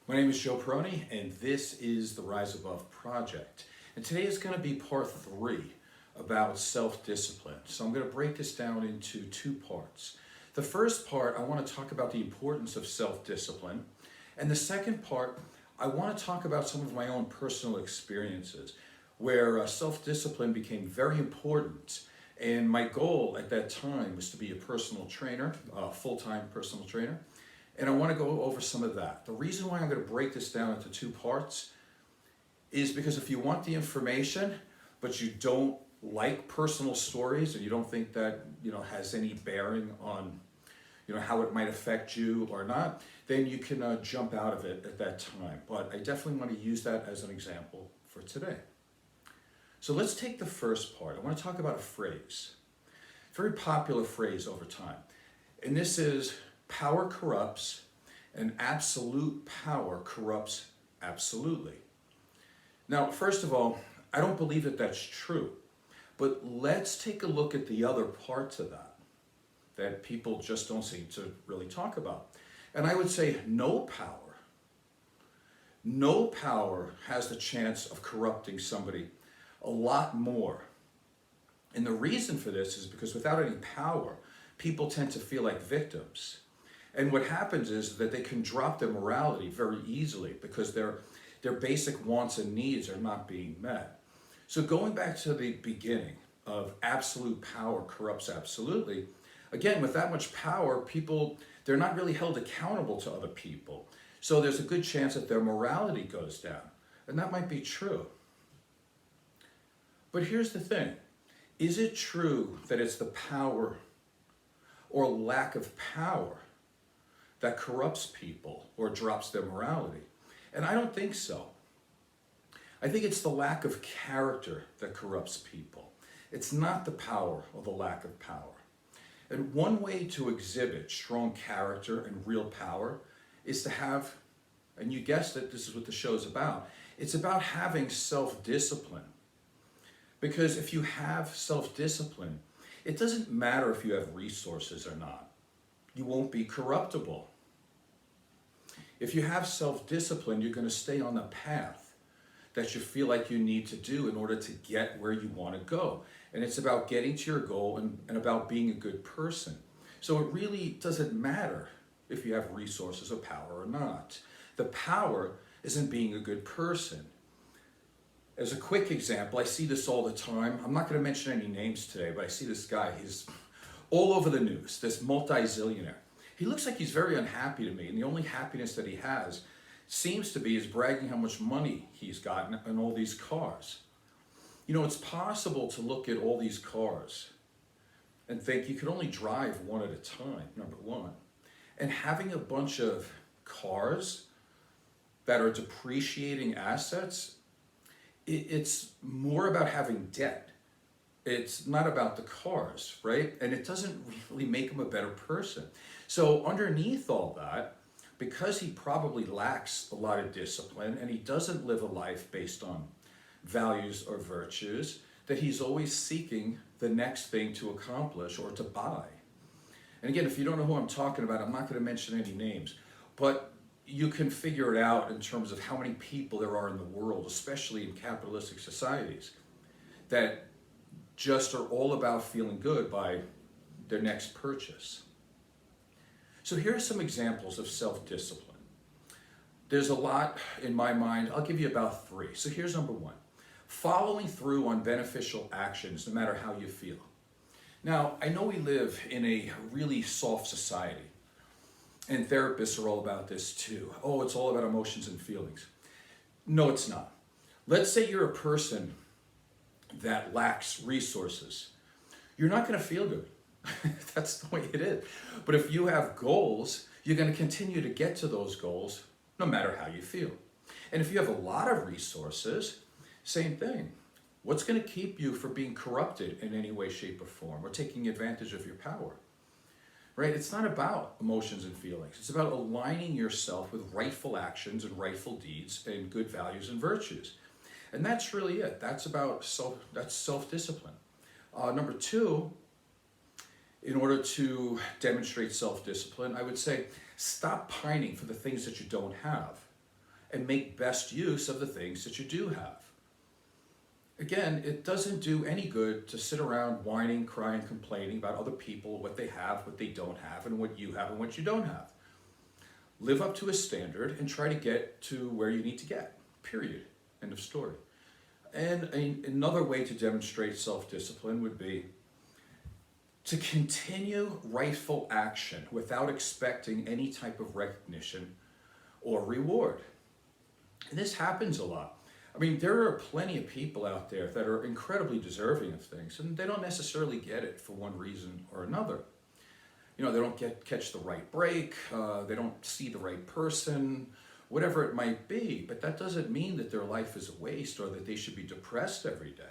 My name is Joe Peroni, and this is the Rise Above Project. And today is going to be part 3 about self-discipline. So I'm going to break this down into 2 parts. The first part, I want to talk about the importance of self-discipline. And the second part, I want to talk about some of my own personal experiences where self-discipline became very important. And my goal at that time was to be a personal trainer, a full-time personal trainer. And I want to go over some of that. The reason why I'm going to break this down into 2 parts is because if you want the information, but you don't like personal stories and you don't think that has any bearing on how it might affect you or not, then you can jump out of it at that time. But I definitely want to use that as an example for today. So let's take the first part. I want to talk about a phrase, a very popular phrase over time. And this is, power corrupts, and absolute power corrupts absolutely. Now, first of all, I don't believe that that's true, but let's take a look at the other parts of that people just don't seem to really talk about. And I would say no power has the chance of corrupting somebody a lot more. And the reason for this is because without any power, people tend to feel like victims. And what happens is that they can drop their morality very easily because their basic wants and needs are not being met. So going back to the beginning of absolute power corrupts absolutely, again, with that much power, people, they're not really held accountable to other people. So there's a good chance that their morality goes down. And that might be true. But here's the thing. Is it true that it's the power or lack of power that corrupts people or drops their morality? And I don't think so. I think it's the lack of character that corrupts people. It's not the power or the lack of power. And one way to exhibit strong character and real power is to have, and you guessed it, this is what the show's about, it's about having self-discipline. Because if you have self-discipline, it doesn't matter if you have resources or not. You won't be corruptible. If you have self-discipline, you're going to stay on the path that you feel like you need to do in order to get where you want to go. And it's about getting to your goal and about being a good person. So it really doesn't matter if you have resources or power or not. The power isn't being a good person. As a quick example, I see this all the time. I'm not going to mention any names today, but I see this guy. He's all over the news, this multi-zillionaire. He looks like he's very unhappy to me, and the only happiness that he has seems to be is bragging how much money he's gotten and all these cars. It's possible to look at all these cars and think you could only drive one at a time, number one. And having a bunch of cars that are depreciating assets, it's more about having debt. It's not about the cars, right? And it doesn't really make him a better person. So underneath all that, because he probably lacks a lot of discipline and he doesn't live a life based on values or virtues, that he's always seeking the next thing to accomplish or to buy. And again, if you don't know who I'm talking about, I'm not going to mention any names, but you can figure it out in terms of how many people there are in the world, especially in capitalistic societies, that just are all about feeling good by their next purchase. So here are some examples of self-discipline. There's a lot in my mind. I'll give you about 3. So here's number 1. Following through on beneficial actions, no matter how you feel. Now, I know we live in a really soft society, and therapists are all about this too. Oh, it's all about emotions and feelings. No, it's not. Let's say you're a person that lacks resources. You're not going to feel good. That's the way it is. But if you have goals, you're going to continue to get to those goals no matter how you feel. And if you have a lot of resources, same thing. What's going to keep you from being corrupted in any way, shape, or form, or taking advantage of your power? Right? It's not about emotions and feelings. It's about aligning yourself with rightful actions and rightful deeds and good values and virtues. And that's really it. That's about self-discipline. Number 2, in order to demonstrate self-discipline, I would say stop pining for the things that you don't have. and make best use of the things that you do have. Again, it doesn't do any good to sit around whining, crying, complaining about other people, what they have, what they don't have, and what you have and what you don't have. Live up to a standard and try to get to where you need to get, period. End of story. And another way to demonstrate self-discipline would be to continue rightful action without expecting any type of recognition or reward. And this happens a lot. I mean, there are plenty of people out there that are incredibly deserving of things, and they don't necessarily get it for one reason or another. You know, they don't catch the right break, they don't see the right person, whatever it might be, but that doesn't mean that their life is a waste or that they should be depressed every day.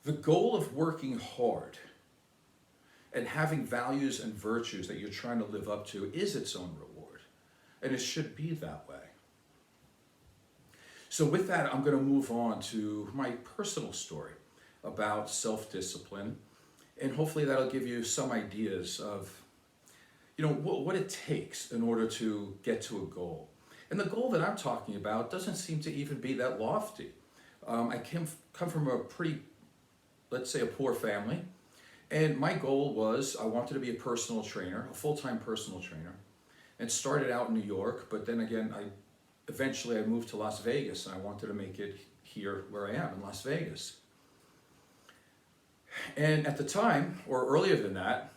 The goal of working hard and having values and virtues that you're trying to live up to is its own reward, and it should be that way. So with that, I'm going to move on to my personal story about self-discipline, and hopefully that'll give you some ideas of, you know, what it takes in order to get to a goal. And the goal that I'm talking about doesn't seem to even be that lofty. I come from a pretty, let's say, a poor family, and my goal was I wanted to be a personal trainer, a full-time personal trainer, and started out in New York, but then again, eventually I moved to Las Vegas, and I wanted to make it here where I am in Las Vegas. And at the time, or earlier than that,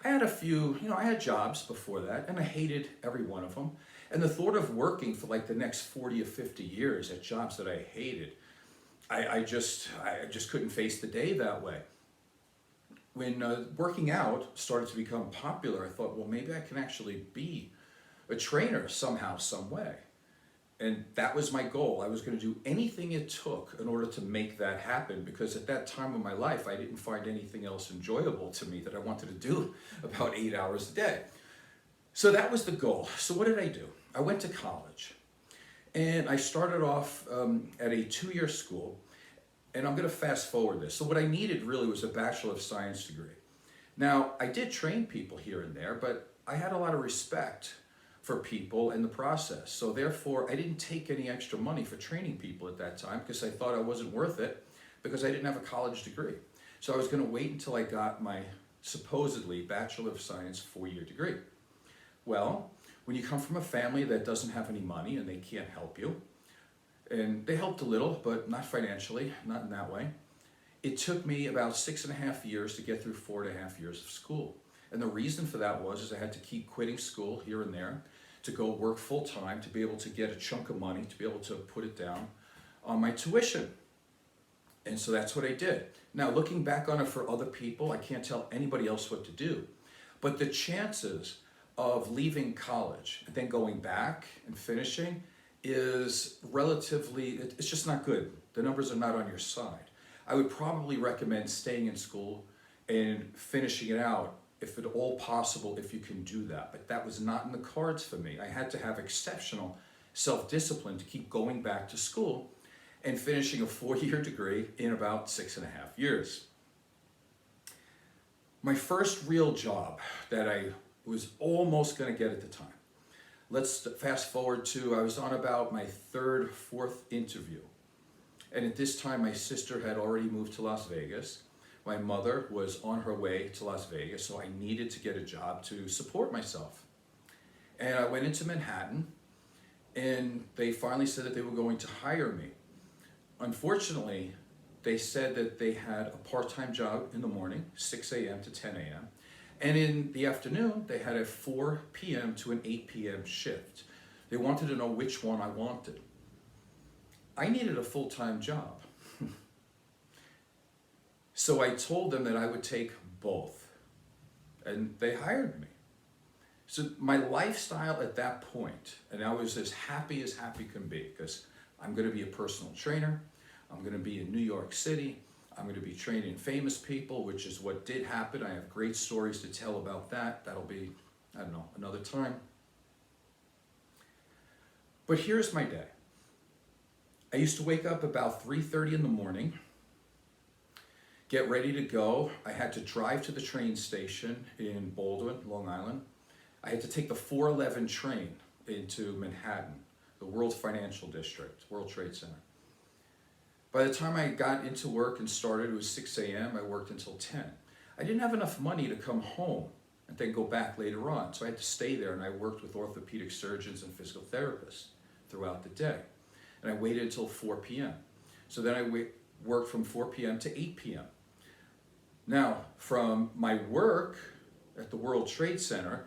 I had a few, I had jobs before that, and I hated every one of them. And the thought of working for like the next 40 or 50 years at jobs that I hated, I just couldn't face the day that way. When working out started to become popular, I thought, well, maybe I can actually be a trainer somehow, some way. And that was my goal. I was going to do anything it took in order to make that happen, because at that time of my life, I didn't find anything else enjoyable to me that I wanted to do about 8 hours a day. So that was the goal. So what did I do? I went to college, and I started off at a 2-year school, and I'm going to fast forward this. So what I needed really was a Bachelor of Science degree. Now, I did train people here and there, but I had a lot of respect for people in the process. So therefore, I didn't take any extra money for training people at that time because I thought I wasn't worth it because I didn't have a college degree. So I was going to wait until I got my supposedly Bachelor of Science 4-year degree. Well, when you come from a family that doesn't have any money and they can't help you, and they helped a little, but not financially, not in that way, it took me about 6.5 years to get through 4.5 years of school. And the reason for that was I had to keep quitting school here and there to go work full-time, to be able to get a chunk of money, to be able to put it down on my tuition. And so that's what I did. Now, looking back on it for other people, I can't tell anybody else what to do. But the chances of leaving college and then going back and finishing is relatively, it's just not good. The numbers are not on your side. I would probably recommend staying in school and finishing it out if at all possible, if you can do that. But that was not in the cards for me. I had to have exceptional self-discipline to keep going back to school and finishing a 4-year degree in about 6.5 years. My first real job that I was almost going to get at the time. Let's fast forward to, I was on about my 3rd, 4th interview. And at this time, my sister had already moved to Las Vegas. My mother was on her way to Las Vegas, so I needed to get a job to support myself. And I went into Manhattan, and they finally said that they were going to hire me. Unfortunately, they said that they had a part-time job in the morning, 6 a.m. to 10 a.m., and in the afternoon, they had a 4 p.m. to an 8 p.m. shift. They wanted to know which one I wanted. I needed a full-time job. So I told them that I would take both, and they hired me. So my lifestyle at that point, and I was as happy can be, because I'm going to be a personal trainer, I'm going to be in New York City, I'm going to be training famous people, which is what did happen. I have great stories to tell about that. That'll be, I don't know, another time. But here's my day. I used to wake up about 3:30 in the morning, get ready to go. I had to drive to the train station in Baldwin, Long Island. I had to take the 411 train, into Manhattan, the World Financial District, World Trade Center. By the time I got into work and started, it was 6 a.m. I worked until 10. I didn't have enough money to come home and then go back later on. So I had to stay there, and I worked with orthopedic surgeons and physical therapists throughout the day. And I waited until 4 p.m. So then I worked from 4 p.m. to 8 p.m. Now, from my work at the World Trade Center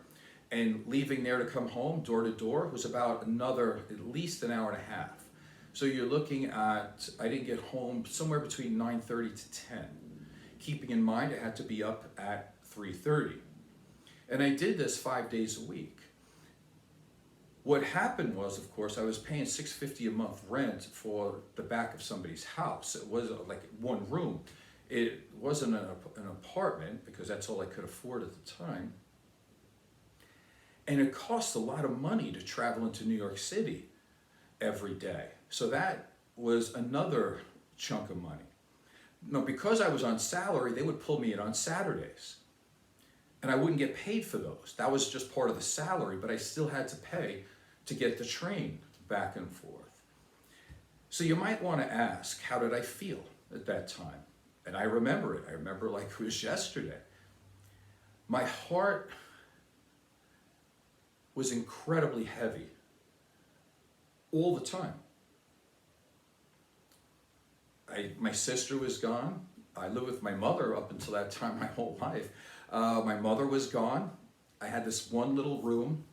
and leaving there to come home door to door was about another, at least an hour and a half. So you're looking at, I didn't get home somewhere between 9:30 to 10. Keeping in mind I had to be up at 3:30. And I did this 5 days a week. What happened was, of course, I was paying $650 a month rent for the back of somebody's house. It was like one room. It wasn't an apartment because that's all I could afford at the time. And it cost a lot of money to travel into New York City every day. So that was another chunk of money. Now, because I was on salary, they would pull me in on Saturdays. And I wouldn't get paid for those. That was just part of the salary, but I still had to pay to get the train back and forth. So you might want to ask, how did I feel at that time? And I remember it. I remember like it was yesterday. My heart was incredibly heavy all the time. My sister was gone. I lived with my mother up until that time my whole life. My mother was gone. I had this one little room.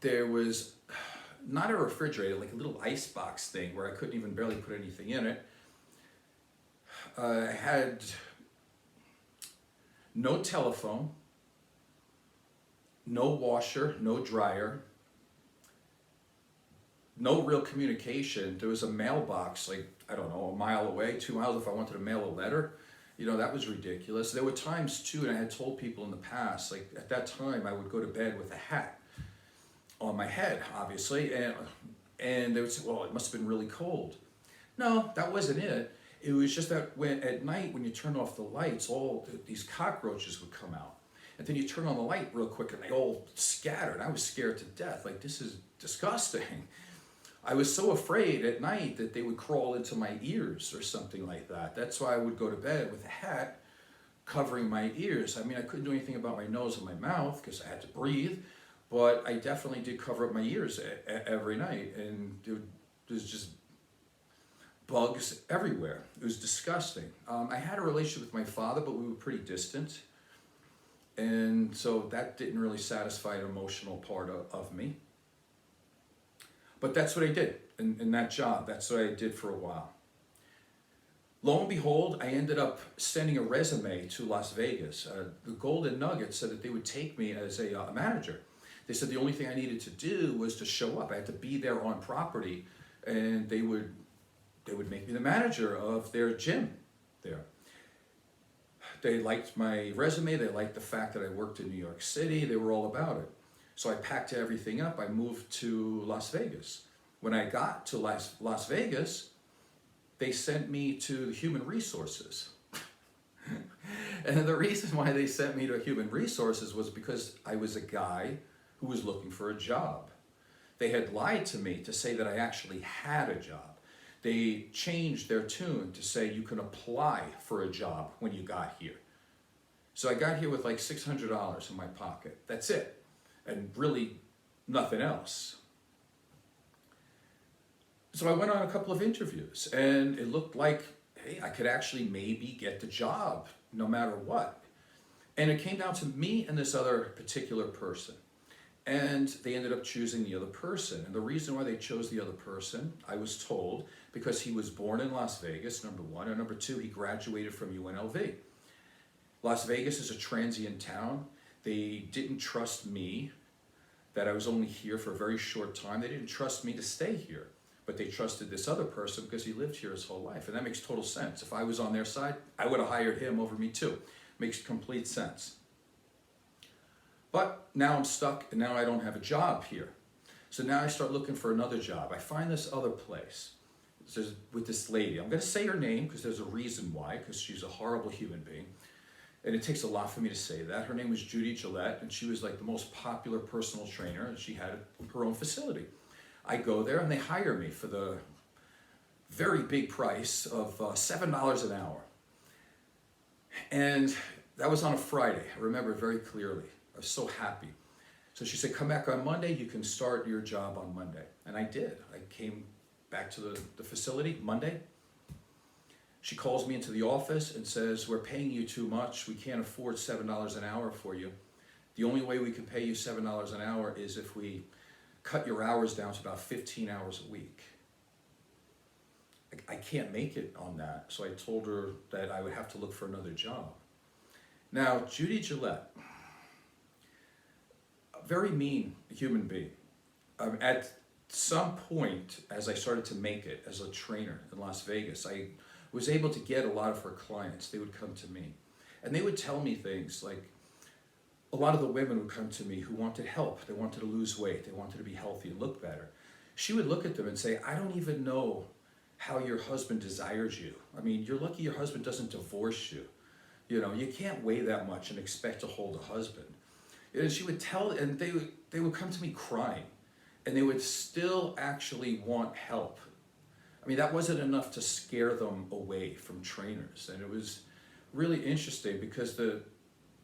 There was not a refrigerator, like a little ice box thing where I couldn't even barely put anything in it. I had no telephone, no washer, no dryer, no real communication. There was a mailbox, like, I don't know, a mile away, 2 miles if I wanted to mail a letter. You know, that was ridiculous. There were times too, and I had told people in the past, like at that time I would go to bed with a hat on my head, obviously, and they would say, well, it must have been really cold. No, that wasn't it. It was just that at night when you turn off the lights, all these cockroaches would come out. And then you turn on the light real quick and they all scattered. I was scared to death. Like, this is disgusting. I was so afraid at night that they would crawl into my ears or something like that. That's why I would go to bed with a hat covering my ears. I mean, I couldn't do anything about my nose and my mouth because I had to breathe, but I definitely did cover up my ears every night. And there was just bugs everywhere. It was disgusting. I had a relationship with my father, but we were pretty distant. And so that didn't really satisfy an emotional part of me. But that's what I did in that job. That's what I did for a while. Lo and behold, I ended up sending a resume to Las Vegas. The Golden Nugget said that they would take me as a manager. They said the only thing I needed to do was to show up. I had to be there on property, and they would make me the manager of their gym there. They liked my resume. They liked the fact that I worked in New York City. They were all about it. So I packed everything up. I moved to Las Vegas. When I got to Las Vegas, they sent me to Human Resources. And the reason why they sent me to Human Resources was because I was a guy who was looking for a job. They had lied to me to say that I actually had a job. They changed their tune to say you can apply for a job when you got here. So I got here with like $600 in my pocket. That's it. And really nothing else. So I went on a couple of interviews, and it looked like, hey, I could actually maybe get the job no matter what. And it came down to me and this other particular person. And they ended up choosing the other person. And the reason why they chose the other person, I was told, because he was born in Las Vegas, number one, and number two, he graduated from UNLV. Las Vegas is a transient town. They didn't trust me, that I was only here for a very short time. They didn't trust me to stay here, but they trusted this other person because he lived here his whole life. And that makes total sense. If I was on their side, I would have hired him over me too. Makes complete sense. But now I'm stuck, and now I don't have a job here. So now I start looking for another job. I find this other place with this lady. I'm going to say her name because there's a reason why, because she's a horrible human being. And it takes a lot for me to say that. Her name was Judy Gillette, and she was like the most popular personal trainer, and she had her own facility. I go there and they hire me for the very big price of $7 an hour. And that was on a Friday. I remember it very clearly. I was so happy. So she said, come back on Monday, you can start your job on Monday. And I did. I came back to the facility Monday. She calls me into the office and says, we're paying you too much. We can't afford $7 an hour for you. The only way we can pay you $7 an hour is if we cut your hours down to about 15 hours a week. I can't make it on that. So I told her that I would have to look for another job. Now, Judy Gillette, a very mean human being. At some point, as I started to make it as a trainer in Las Vegas, I was able to get a lot of her clients. They would come to me and they would tell me things like, a lot of the women would come to me who wanted help. They wanted to lose weight. They wanted to be healthy and look better. She would look at them and say, I don't even know how your husband desires you. I mean, you're lucky your husband doesn't divorce you. You know, you can't weigh that much and expect to hold a husband. And she would tell, and they would come to me crying, and they would still actually want help. I mean, that wasn't enough to scare them away from trainers. And it was really interesting because the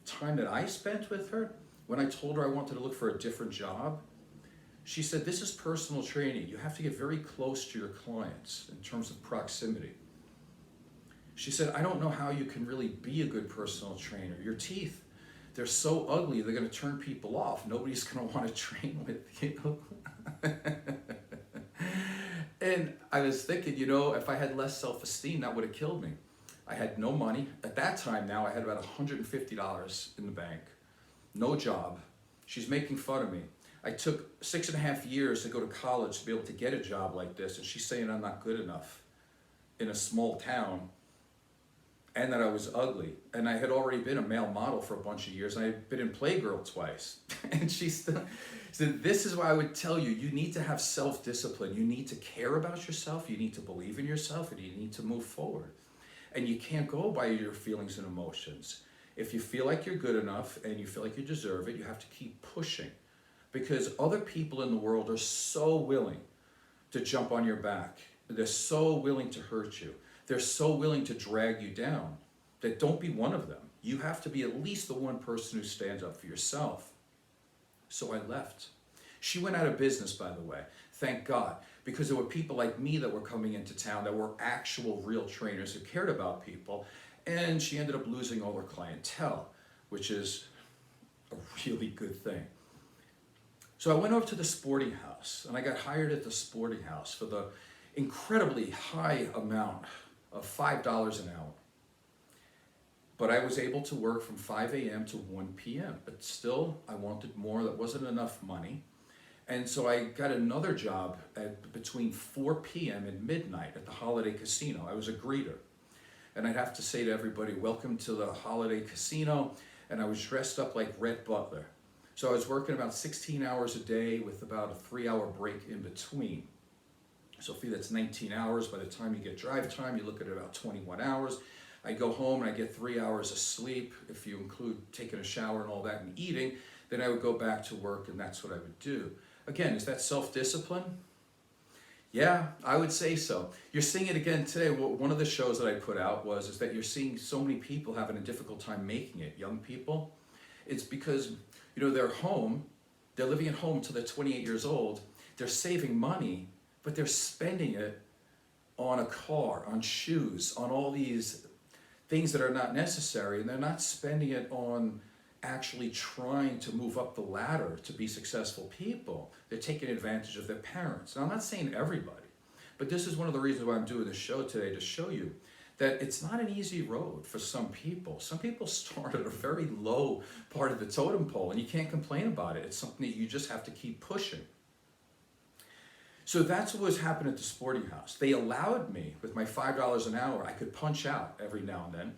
time that I spent with her, when I told her I wanted to look for a different job, she said, this is personal training. You have to get very close to your clients in terms of proximity. She said, I don't know how you can really be a good personal trainer. Your teeth, they're so ugly, they're going to turn people off. Nobody's going to want to train with you. And I was thinking, you know, if I had less self-esteem, that would have killed me. I had no money. At that time now, I had about $150 in the bank. No job. She's making fun of me. I took 6.5 years to go to college to be able to get a job like this, and she's saying I'm not good enough in a small town, and that I was ugly. And I had already been a male model for a bunch of years, and I had been in Playgirl twice. And she still said, this is why I would tell you, you need to have self-discipline. You need to care about yourself. You need to believe in yourself, and you need to move forward. And you can't go by your feelings and emotions. If you feel like you're good enough and you feel like you deserve it, you have to keep pushing. Because other people in the world are so willing to jump on your back. They're so willing to hurt you. They're so willing to drag you down. That don't be one of them. You have to be at least the one person who stands up for yourself. So I left. She went out of business, by the way. Thank God. Because there were people like me that were coming into town that were actual real trainers who cared about people. And she ended up losing all her clientele, which is a really good thing. So I went over to the Sporting House, and I got hired at the Sporting House for the incredibly high amount of $5 an hour. But I was able to work from 5 a.m. to 1 p.m. But still, I wanted more. That wasn't enough money. And so I got another job at between 4 p.m. and midnight at the Holiday Casino. I was a greeter. And I'd have to say to everybody, welcome to the Holiday Casino. And I was dressed up like Rhett Butler. So I was working about 16 hours a day with about a 3-hour break in between. So that's 19 hours. By the time you get drive time, you look at about 21 hours. I go home and I get 3 hours of sleep. If you include taking a shower and all that and eating, then I would go back to work, and that's what I would do. Again, is that self-discipline? Yeah, I would say so. You're seeing it again today. Well, one of the shows that I put out is that you're seeing so many people having a difficult time making it, young people. It's because, you know, they're home, they're living at home until they're 28 years old, they're saving money, but they're spending it on a car, on shoes, on all these things that are not necessary, and they're not spending it on actually trying to move up the ladder to be successful people. They're taking advantage of their parents. Now, I'm not saying everybody, but this is one of the reasons why I'm doing this show today, to show you that it's not an easy road for some people. Some people start at a very low part of the totem pole, and you can't complain about it. It's something that you just have to keep pushing. So that's what was happening at the Sporting House. They allowed me, with my $5 an hour, I could punch out every now and then,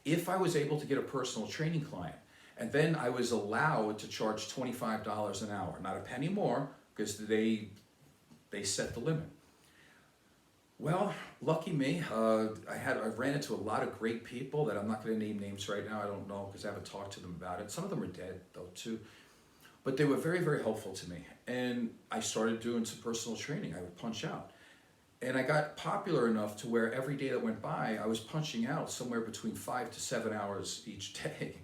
if I was able to get a personal training client. And then I was allowed to charge $25 an hour, not a penny more, because they set the limit. Well, lucky me. I ran into a lot of great people that I'm not going to name names right now. I don't know because I haven't talked to them about it. Some of them are dead though too, but they were very very helpful to me. And I started doing some personal training. I would punch out, and I got popular enough to where every day that went by, I was punching out somewhere between 5 to 7 hours each day.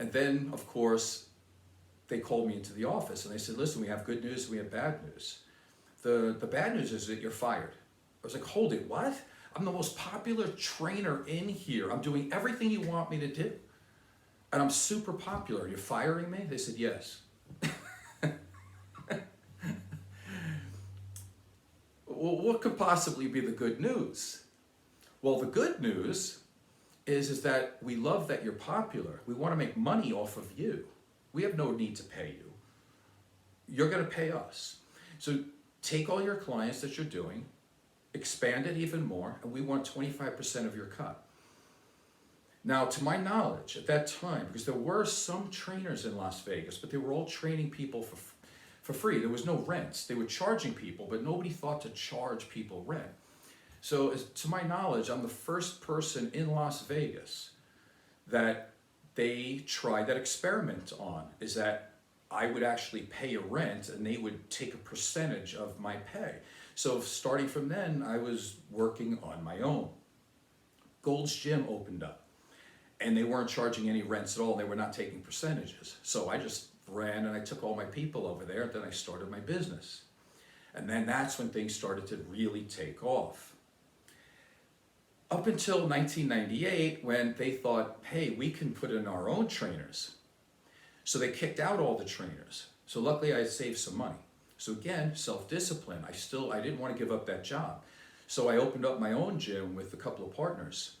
And then, of course, they called me into the office and they said, "Listen, we have good news and we have bad news. The bad news is that you're fired." I was like, "Hold it, what? I'm the most popular trainer in here. I'm doing everything you want me to do. And I'm super popular. You're firing me?" They said, "Yes." Well, what could possibly be the good news? Well, the good news is that we love that you're popular. We want to make money off of you. We have no need to pay you. You're going to pay us. So take all your clients that you're doing, expand it even more, and we want 25% of your cut. Now, to my knowledge, at that time, because there were some trainers in Las Vegas, but they were all training people for free. There was no rents. They were charging people, but nobody thought to charge people rent. So to my knowledge, I'm the first person in Las Vegas that they tried that experiment on, is that I would actually pay a rent and they would take a percentage of my pay. So starting from then, I was working on my own. Gold's Gym opened up and they weren't charging any rents at all. They were not taking percentages. So I just ran and I took all my people over there. Then I started my business. And then that's when things started to really take off. Up until 1998, when they thought, hey, we can put in our own trainers. So they kicked out all the trainers. So luckily I saved some money. So again, self-discipline. I didn't want to give up that job. So I opened up my own gym with a couple of partners.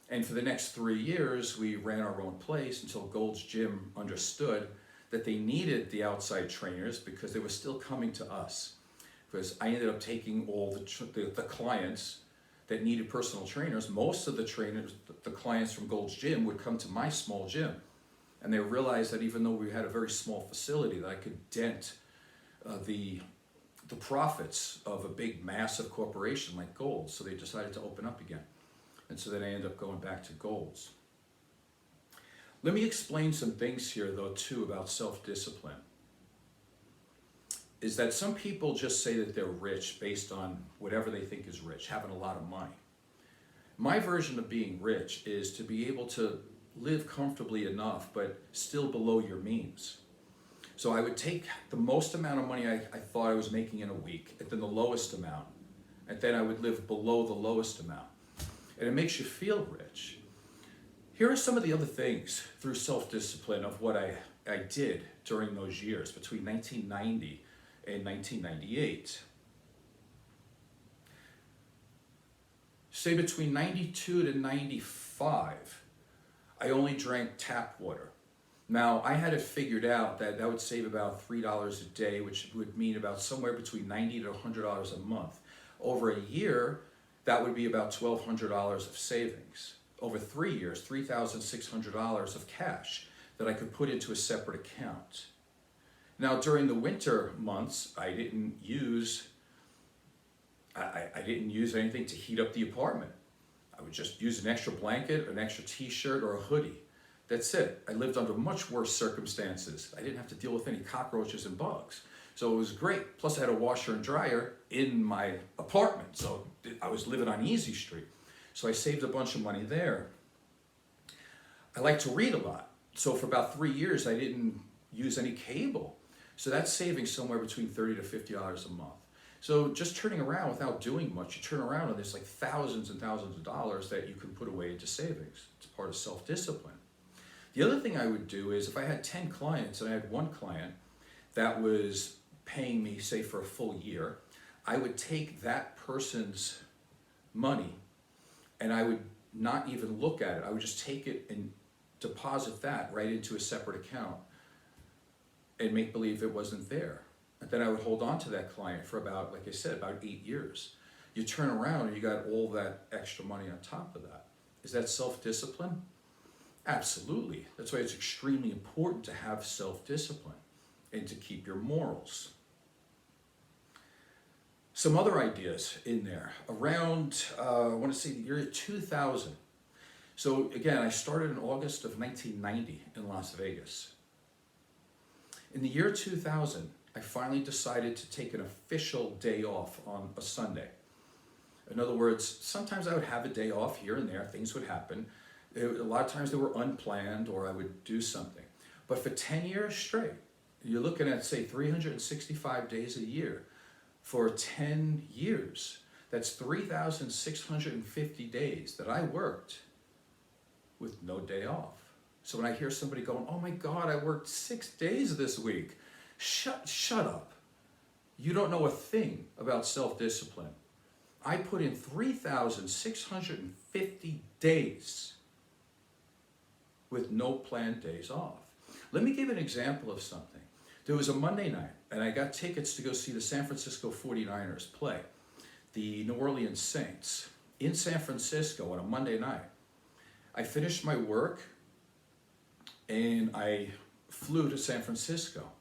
And for the next 3 years, we ran our own place until Gold's Gym understood that they needed the outside trainers because they were still coming to us. Because I ended up taking all the clients that needed personal trainers. Most of the trainers, the clients from Gold's Gym would come to my small gym. And they realized that even though we had a very small facility, that I could dent the profits of a big, massive corporation like Gold's. So they decided to open up again. And so then I ended up going back to Gold's. Let me explain some things here, though, too, about self-discipline. Is that some people just say that they're rich based on whatever they think is rich, having a lot of money. My version of being rich is to be able to live comfortably enough, but still below your means. So I would take the most amount of money I thought I was making in a week, and then the lowest amount, and then I would live below the lowest amount. And it makes you feel rich. Here are some of the other things through self-discipline of what I did during those years between 1990 and 1998. Say between 92 to 95, I only drank tap water. Now, I had it figured out that would save about $3 a day, which would mean about somewhere between $90 to $100 a month. Over a year, that would be about $1,200 of savings. Over 3 years, $3,600 of cash that I could put into a separate account. Now, during the winter months, I didn't use anything to heat up the apartment. I would just use an extra blanket, an extra t-shirt, or a hoodie. That's it. I lived under much worse circumstances. I didn't have to deal with any cockroaches and bugs. So it was great. Plus I had a washer and dryer in my apartment. So I was living on Easy Street. So I saved a bunch of money there. I like to read a lot. So for about 3 years, I didn't use any cable. So that's saving somewhere between $30 to $50 a month. So just turning around without doing much, you turn around and there's like thousands and thousands of dollars that you can put away into savings. It's part of self-discipline. The other thing I would do is if I had 10 clients and I had one client that was paying me, say, for a full year, I would take that person's money and I would not even look at it. I would just take it and deposit that right into a separate account and make believe it wasn't there. And then I would hold on to that client for about, like I said, about 8 years. You turn around and you got all that extra money on top of that. Is that self-discipline? Absolutely. That's why it's extremely important to have self-discipline and to keep your morals. Some other ideas in there around, I want to say the year 2000. So again, I started in August of 1990 in Las Vegas. In the year 2000, I finally decided to take an official day off on a Sunday. In other words, sometimes I would have a day off here and there, things would happen. A lot of times they were unplanned or I would do something. But for 10 years straight, you're looking at, say, 365 days a year. For 10 years, that's 3,650 days that I worked with no day off. So when I hear somebody going, oh my God, I worked 6 days this week. Shut up. You don't know a thing about self-discipline. I put in 3,650 days with no planned days off. Let me give an example of something. There was a Monday night, and I got tickets to go see the San Francisco 49ers play the New Orleans Saints in San Francisco on a Monday night. I finished my work, and I flew to San Francisco.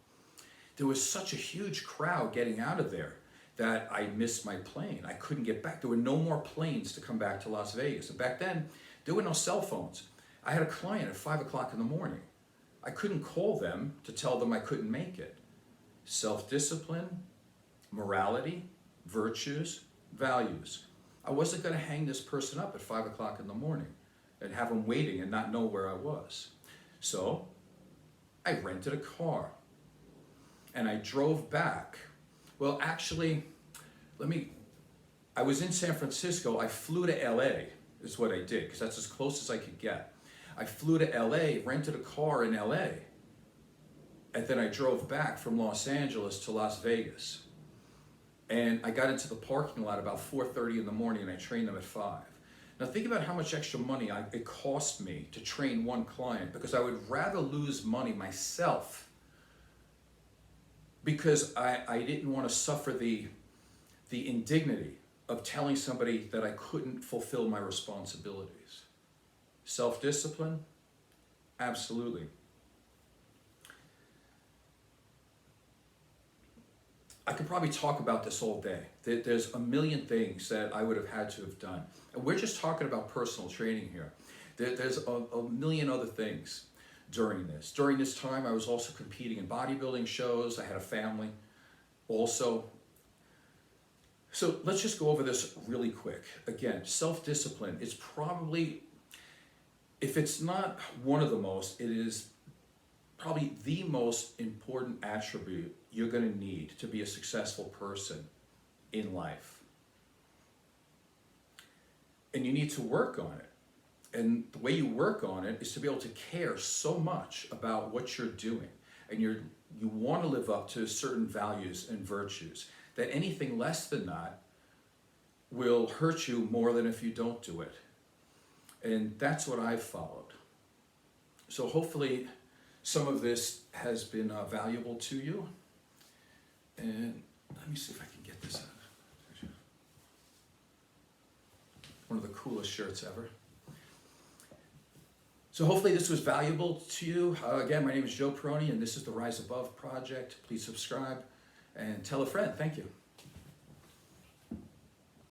There was such a huge crowd getting out of there that I missed my plane. I couldn't get back. There were no more planes to come back to Las Vegas. And back then, there were no cell phones. I had a client at 5 o'clock in the morning. I couldn't call them to tell them I couldn't make it. Self-discipline, morality, virtues, values. I wasn't going to hang this person up at 5 o'clock in the morning and have them waiting and not know where I was. So I rented a car and I drove back. Well, actually, I was in San Francisco. I flew to LA is what I did because that's as close as I could get. I flew to LA, rented a car in LA, and then I drove back from Los Angeles to Las Vegas. And I got into the parking lot about 4:30 in the morning and I trained them at 5. Now think about how much extra money it cost me to train one client, because I would rather lose money myself because I didn't want to suffer the indignity of telling somebody that I couldn't fulfill my responsibilities. Self-discipline? Absolutely. I could probably talk about this all day. There's a million things that I would have had to have done. And we're just talking about personal training here. There's a million other things during this. During this time, I was also competing in bodybuilding shows. I had a family also. So let's just go over this really quick. Again, self-discipline is probably, if it's not one of the most, it is probably the most important attribute you're going to need to be a successful person in life. And you need to work on it. And the way you work on it is to be able to care so much about what you're doing. And you want to live up to certain values and virtues, that anything less than that will hurt you more than if you don't do it. And that's what I've followed. So hopefully some of this has been valuable to you. And let me see if I can get this out. One of the coolest shirts ever. So hopefully this was valuable to you. Again, my name is Joe Peroni, and this is the Rise Above Project. Please subscribe and tell a friend. Thank you.